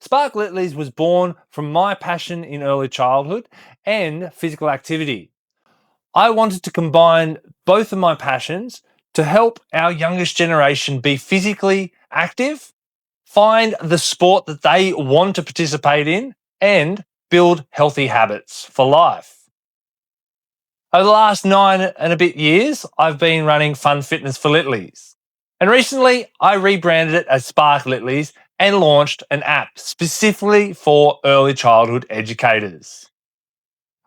Spark Littlies was born from my passion in early childhood and physical activity. I wanted to combine both of my passions to help our youngest generation be physically active, find the sport that they want to participate in, and build healthy habits for life. Over the last 9 and a bit years, I've been running Fun Fitness for Littlies. And recently, I rebranded it as Spark Littlies and launched an app specifically for early childhood educators.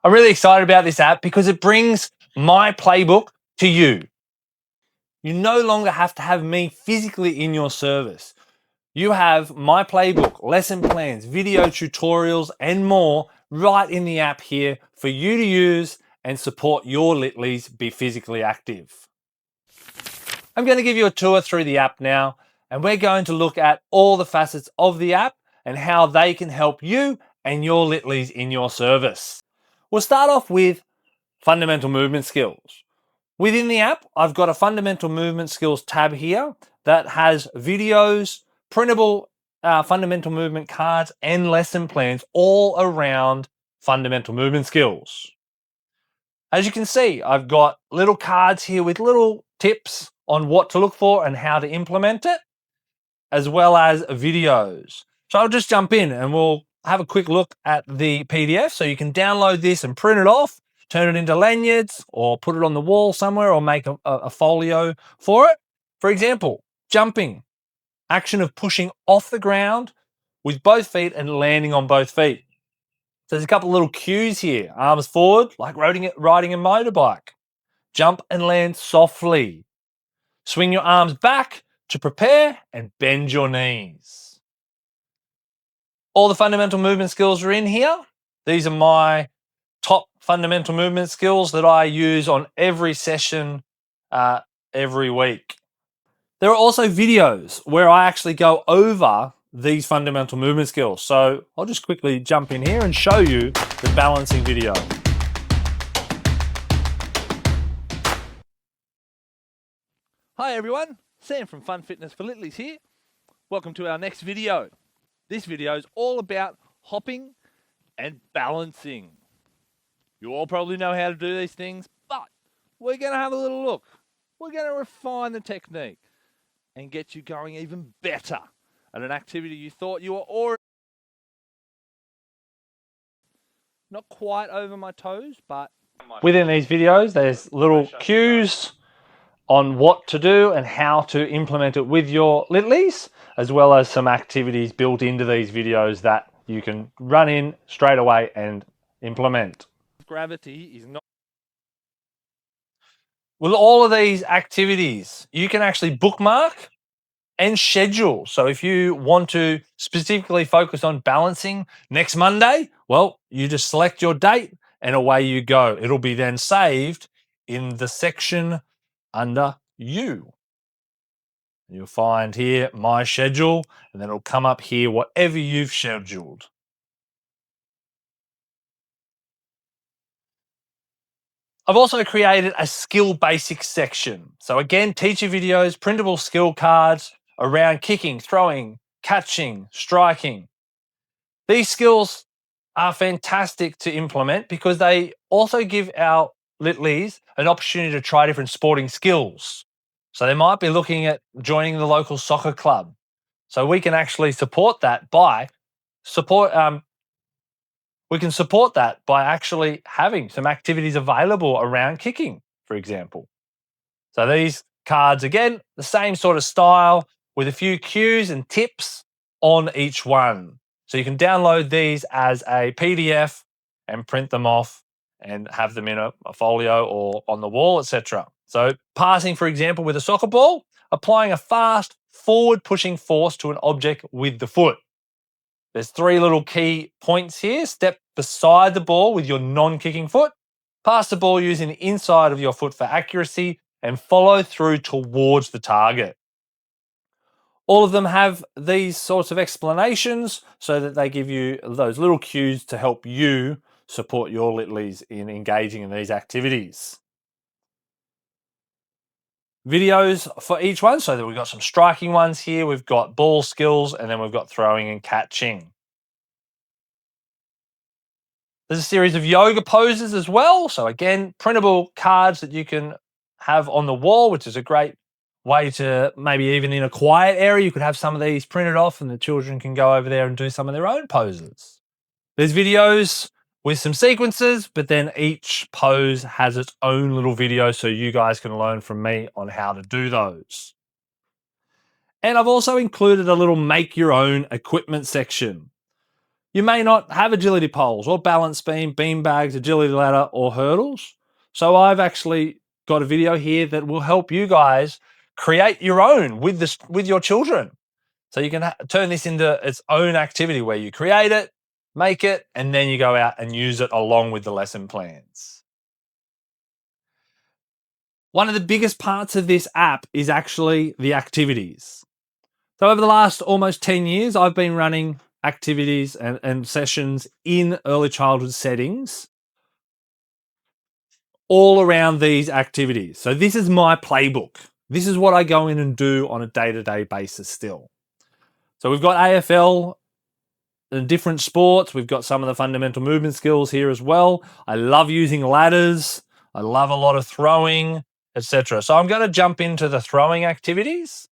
I'm really excited about this app because it brings my playbook to you. You no longer have to have me physically in your service. You have my playbook, lesson plans, video tutorials, and more right in the app here for you to use and support your Littlies be physically active. I'm going to give you a tour through the app now, and we're going to look at all the facets of the app and how they can help you and your Littlies in your service. We'll start off with fundamental movement skills. Within the app, I've got a fundamental movement skills tab here that has videos, printable fundamental movement cards, and lesson plans all around fundamental movement skills. As you can see, I've got little cards here with little tips on what to look for and how to implement it, as well as videos. So I'll just jump in and we'll have a quick look at the PDF. So you can download this and print it off, turn it into lanyards, or put it on the wall somewhere, or make a folio for it. For example, jumping, action of pushing off the ground with both feet and landing on both feet. So there's a couple of little cues here. Arms forward, like riding a motorbike. Jump and land softly. Swing your arms back to prepare and bend your knees. All the fundamental movement skills are in here. These are my top fundamental movement skills that I use on every session every week. There are also videos where I actually go over these fundamental movement skills. So I'll just quickly jump in here and show you the balancing video. Hi everyone, Sam from Fun Fitness for Littlies here. Welcome to our next video. This video is all about hopping and balancing. You all probably know how to do these things, but we're going to have a little look. We're going to refine the technique and get you going even better at an activity you thought you were already not quite over my toes, but within these videos, there's little cues on what to do and how to implement it with your Littlies, as well as some activities built into these videos that you can run in straight away and implement. Gravity is not. With all of these activities, you can actually bookmark and schedule. So if you want to specifically focus on balancing next Monday, well, you just select your date and away you go. It'll be then saved in the section under you. You'll find here my schedule, and then it'll come up here whatever you've scheduled. I've also created a skill basics section. So again, teacher videos, printable skill cards around kicking, throwing, catching, striking. These skills are fantastic to implement because they also give our Littlies an opportunity to try different sporting skills. So they might be looking at joining the local soccer club. So we can actually support that by actually having some activities available around kicking, for example. So these cards, again, the same sort of style with a few cues and tips on each one. So you can download these as a PDF and print them off and have them in a folio or on the wall, etc. So passing, for example, with a soccer ball, applying a fast forward pushing force to an object with the foot. There's 3 little key points here. Step beside the ball with your non-kicking foot. Pass the ball using the inside of your foot for accuracy and follow through towards the target. All of them have these sorts of explanations so that they give you those little cues to help you support your Littlies in engaging in these activities. Videos for each one, so that we've got some striking ones here, we've got ball skills, and then we've got throwing and catching. There's a series of yoga poses as well. So again, printable cards that you can have on the wall, which is a great way to maybe even in a quiet area, you could have some of these printed off and the children can go over there and do some of their own poses. There's videos with some sequences, but then each pose has its own little video so you guys can learn from me on how to do those. And I've also included a little make your own equipment section. You may not have agility poles or balance beam, bean bags, agility ladder, or hurdles. So I've actually got a video here that will help you guys create your own with your children. So you can turn this into its own activity where you create it, make it, and then you go out and use it along with the lesson plans. One of the biggest parts of this app is actually the activities. So over the last almost 10 years, I've been running activities and sessions in early childhood settings all around these activities. So this is my playbook. This is what I go in and do on a day-to-day basis still. So we've got AFL and different sports. We've got some of the fundamental movement skills here as well. I love using ladders. I love a lot of throwing, etc. So I'm going to jump into the throwing activities.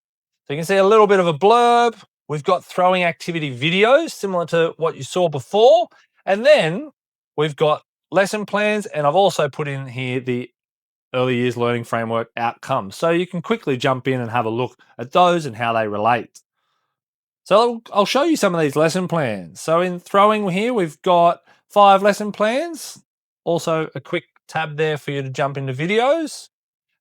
So you can see a little bit of a blurb. We've got throwing activity videos similar to what you saw before. And then we've got lesson plans. And I've also put in here the early years learning framework outcomes. So you can quickly jump in and have a look at those and how they relate. So I'll show you some of these lesson plans. So in throwing here, we've got 5 lesson plans. Also a quick tab there for you to jump into videos.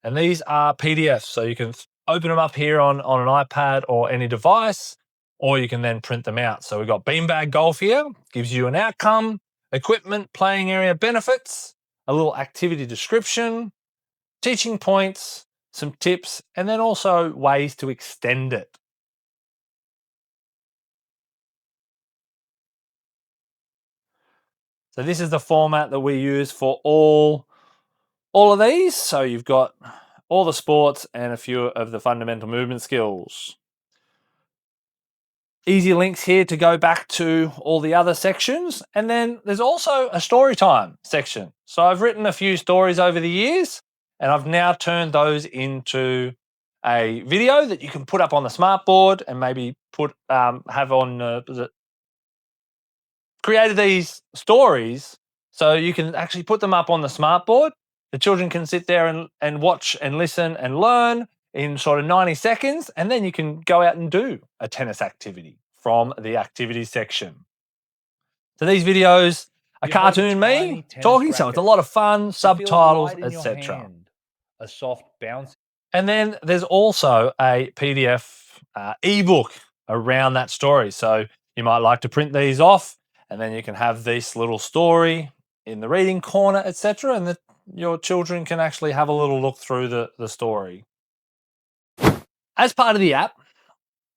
And these are PDFs. So you can open them up here on an iPad or any device, or you can then print them out. So we've got beanbag golf here, gives you an outcome, equipment, playing area benefits, a little activity description, teaching points, some tips, and then also ways to extend it. So this is the format that we use for all of these. So you've got all the sports and a few of the fundamental movement skills. Easy links here to go back to all the other sections. And then there's also a story time section. So I've written a few stories over the years and I've now turned those into a video that you can put up on the smartboard and maybe have on created these stories so you can actually put them up on the smartboard. The children can sit there and watch and listen and learn in sort of 90 seconds, and then you can go out and do a tennis activity from the activities section. So these videos are cartoon me talking, so it's a lot of fun, subtitles, etc. A soft bounce. And then there's also a PDF ebook around that story. So you might like to print these off, and then you can have this little story in the reading corner, etc. And your children can actually have a little look through the story. As part of the app,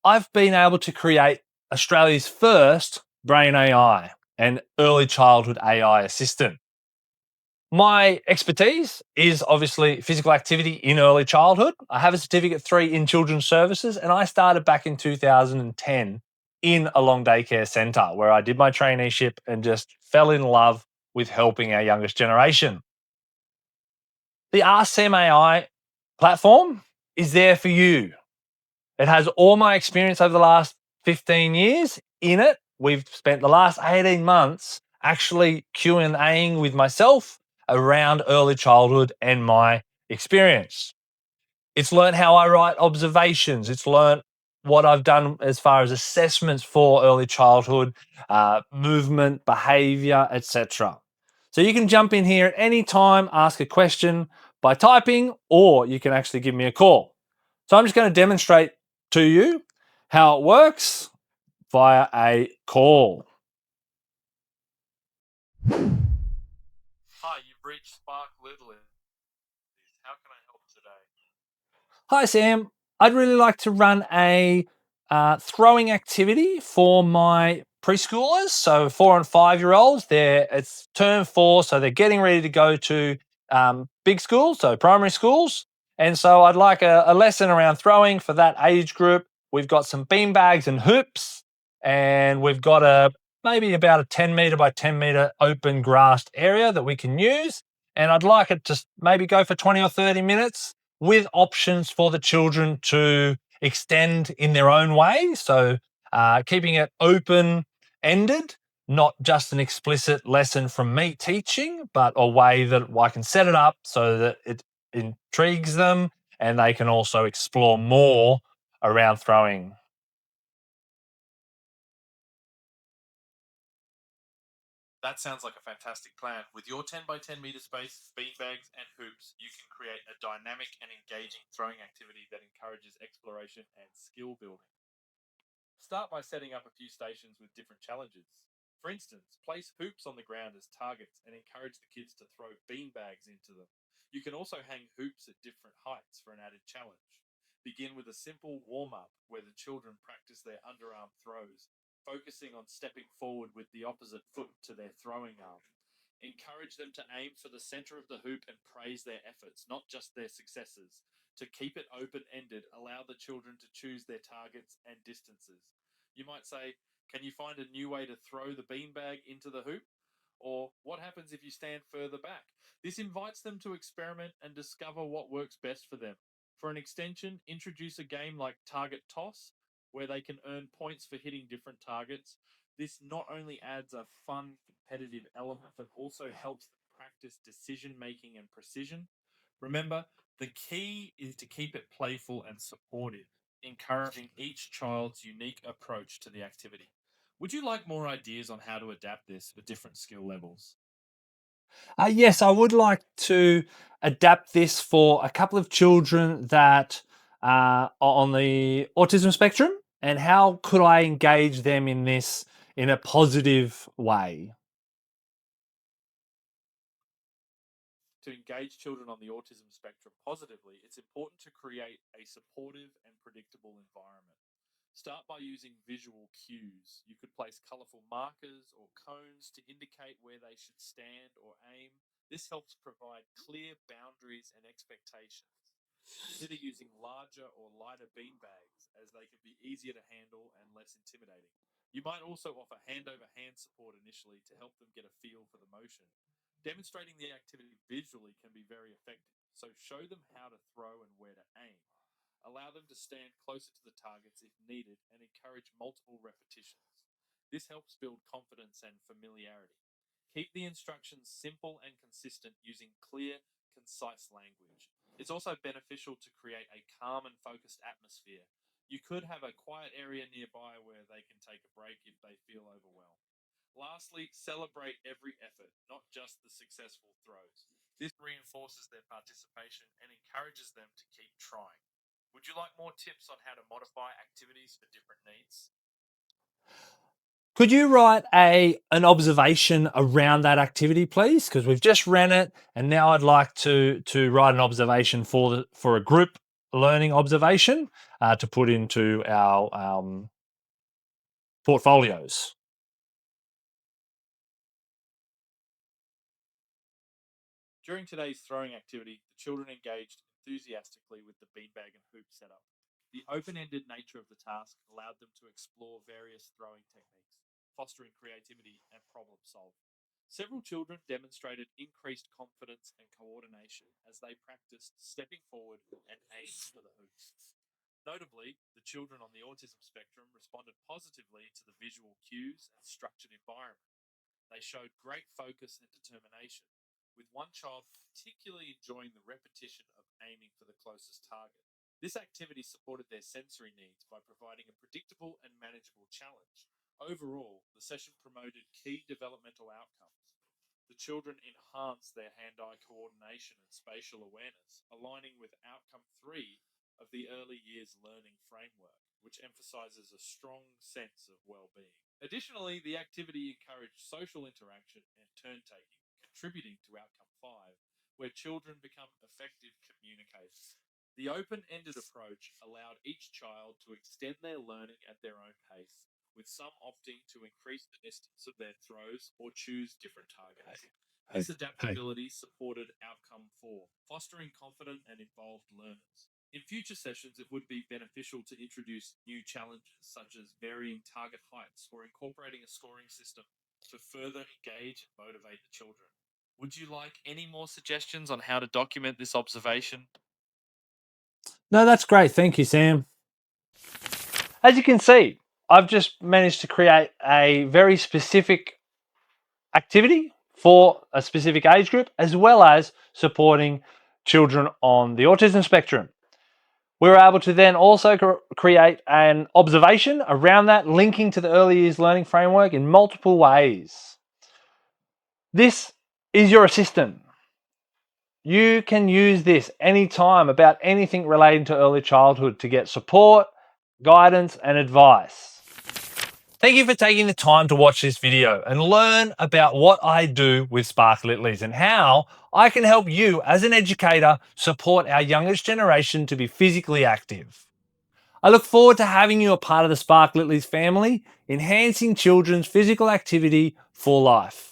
I've been able to create Australia's first brain AI and early childhood AI assistant. My expertise is obviously physical activity in early childhood. I have a Certificate 3 in Children's Services, and I started back in 2010 in a long daycare centre where I did my traineeship and just fell in love with helping our youngest generation. The RSEM AI platform is there for you. It has all my experience over the last 15 years in it. We've spent the last 18 months actually Q&Aing with myself around early childhood and my experience. It's learned how I write observations. It's learned what I've done as far as assessments for early childhood, movement, behavior, etc. So you can jump in here at any time, ask a question by typing, or you can actually give me a call. So I'm just going to demonstrate to you how it works via a call. Hi, you've reached Spark Littlies. How can I help today? Hi, Sam. I'd really like to run a throwing activity for my preschoolers, so 4 and 5-year-olds. It's term 4, so they're getting ready to go to big schools, so primary schools. And so I'd like a lesson around throwing for that age group. We've got some beanbags and hoops, and we've got a maybe about a 10 meter by 10 meter open grassed area that we can use. And I'd like it to maybe go for 20 or 30 minutes with options for the children to extend in their own way. So keeping it open ended, not just an explicit lesson from me teaching, but a way that I can set it up so that it intrigues them and they can also explore more around throwing. That sounds like a fantastic plan. With your 10 by 10 meter space, beanbags, and hoops, you can create a dynamic and engaging throwing activity that encourages exploration and skill building. Start by setting up a few stations with different challenges. For instance, place hoops on the ground as targets and encourage the kids to throw beanbags into them. You can also hang hoops at different heights for an added challenge. Begin with a simple warm up where the children practice their underarm throws, focusing on stepping forward with the opposite foot to their throwing arm. Encourage them to aim for the center of the hoop and praise their efforts, not just their successes. To keep it open ended, allow the children to choose their targets and distances. You might say, can you find a new way to throw the beanbag into the hoop? Or what happens if you stand further back? This invites them to experiment and discover what works best for them. For an extension, introduce a game like Target Toss, where they can earn points for hitting different targets. This not only adds a fun, competitive element, but also helps them practice decision making and precision. Remember, the key is to keep it playful and supportive, encouraging each child's unique approach to the activity. Would you like more ideas on how to adapt this for different skill levels? Yes, I would like to adapt this for a couple of children that are on the autism spectrum. And how could I engage them in this in a positive way? To engage children on the autism spectrum positively, it's important to create a supportive and predictable environment. Start by using visual cues. You could place colorful markers or cones to indicate where they should stand or aim. This helps provide clear boundaries and expectations. Consider using larger or lighter beanbags as they can be easier to handle and less intimidating. You might also offer hand over hand support initially to help them get a feel for the motion. Demonstrating the activity visually can be very effective, so show them how to throw and where to aim. Allow them to stand closer to the targets if needed and encourage multiple repetitions. This helps build confidence and familiarity. Keep the instructions simple and consistent using clear, concise language. It's also beneficial to create a calm and focused atmosphere. You could have a quiet area nearby where they can take a break if they feel overwhelmed. Lastly, celebrate every effort, not just the successful throws. This reinforces their participation and encourages them to keep trying. Would you like more tips on how to modify activities for different needs? Could you write a an observation around that activity, please? Because we've just ran it, and now I'd like to write an observation for a group learning observation to put into our portfolios. During today's throwing activity, the children engaged enthusiastically with the beanbag and hoop setup. The open ended nature of the task allowed them to explore various throwing techniques, fostering creativity and problem solving. Several children demonstrated increased confidence and coordination as they practiced stepping forward and aiming for the hoops. Notably, the children on the autism spectrum responded positively to the visual cues and structured environment. They showed great focus and determination, with one child particularly enjoying the repetition of aiming for the closest target. This activity supported their sensory needs by providing a predictable and manageable challenge. Overall, the session promoted key developmental outcomes. The children enhanced their hand eye coordination and spatial awareness, aligning with outcome three of the early years learning framework, which emphasizes a strong sense of well being. Additionally, the activity encouraged social interaction and turn taking, contributing to outcome five, where children become effective communicators. The open ended approach allowed each child to extend their learning at their own pace, with some opting to increase the distance of their throws or choose different targets. Hey, This hey. adaptability supported outcome four, fostering confident and involved learners. In future sessions, it would be beneficial to introduce new challenges such as varying target heights or incorporating a scoring system to further engage and motivate the children. Would you like any more suggestions on how to document this observation? No, that's great. Thank you, Sam. As you can see, I've just managed to create a very specific activity for a specific age group, as well as supporting children on the autism spectrum. We were able to then also create an observation around that, linking to the early years learning framework in multiple ways. This is your assistant. You can use this anytime about anything relating to early childhood to get support, guidance, and advice. Thank you for taking the time to watch this video and learn about what I do with Spark Littlies and how I can help you as an educator support our youngest generation to be physically active. I look forward to having you a part of the Spark Littlies family, enhancing children's physical activity for life.